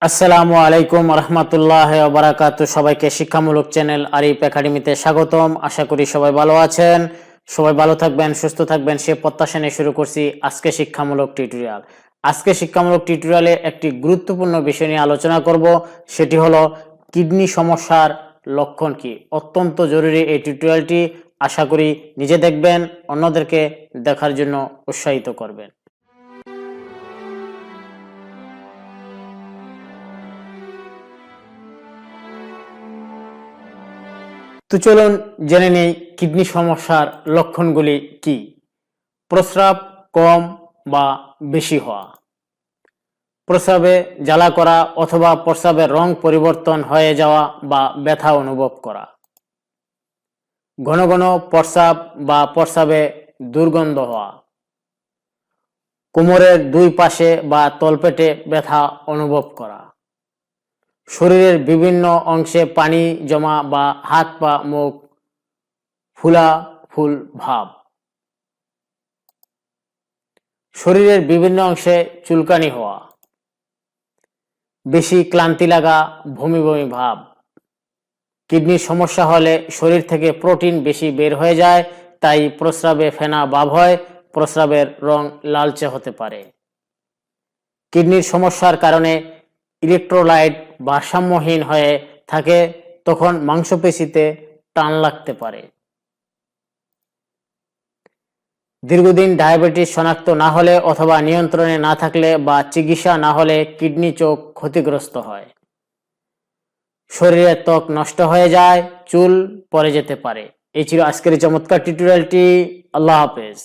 আসসালামু আলাইকুম রহমতুল্লাহ বারাকাতু। সবাইকে শিক্ষামূলক চ্যানেল আরিফ একাডেমিতে স্বাগতম। আশা করি সবাই ভালো আছেন, সবাই ভালো থাকবেন, সুস্থ থাকবেন সে প্রত্যাশা নিয়ে শুরু করছি আজকে শিক্ষামূলক টিউটোরিয়াল। আজকে শিক্ষামূলক টিউটোরিয়ালে একটি গুরুত্বপূর্ণ বিষয় নিয়ে আলোচনা করব, সেটি হলো কিডনি সমস্যার লক্ষণ কি। অত্যন্ত জরুরি এই টিউটোরিয়ালটি। আশা করি নিজে দেখবেন, অন্যদেরকে দেখার জন্য উৎসাহিত করবেন। তো চলুন জেনে নেই কিডনি সমস্যার লক্ষণগুলি কি। প্রস্রাব কম বা বেশি হওয়া, প্রস্রাবে জ্বালা করা অথবা প্রস্রাবের রং পরিবর্তন হয়ে যাওয়া বা ব্যথা অনুভব করা, ঘন ঘন প্রস্রাব বা প্রস্রাবে দুর্গন্ধ হওয়া, কোমরের দুই পাশে বা তলপেটে ব্যথা অনুভব করা, শরীরের বিভিন্ন অংশে পানি জমা বা হাত পা মুখ ফুলা ফুল ভাব, শরীরের বিভিন্ন অংশে চুলকানি হওয়া, বেশি ক্লান্তি লাগা, বমি বমি ভাব। কিডনির সমস্যা হলে শরীর থেকে প্রোটিন বেশি বের হয়ে যায়, তাই প্রস্রাবে ফেনা ভাব হয়, প্রস্রাবের রং লালচে হতে পারে। কিডনির সমস্যার কারণে ইলেকট্রোলাইট ভারসাম্যহীন হয়ে থাকে, তখন মাংসপেশিতে টান লাগতে পারে। দীর্ঘদিন ডায়াবেটিস শনাক্ত না হলে অথবা নিয়ন্ত্রণে না থাকলে বা চিকিৎসা না হলে কিডনি চোখ ক্ষতিগ্রস্ত হয়, শরীরের ত্বক নষ্ট হয়ে যায়, চুল পড়ে যেতে পারে। এই ছিল আজকের চমৎকার টিউটোরিয়ালটি। আল্লাহ হাফেজ।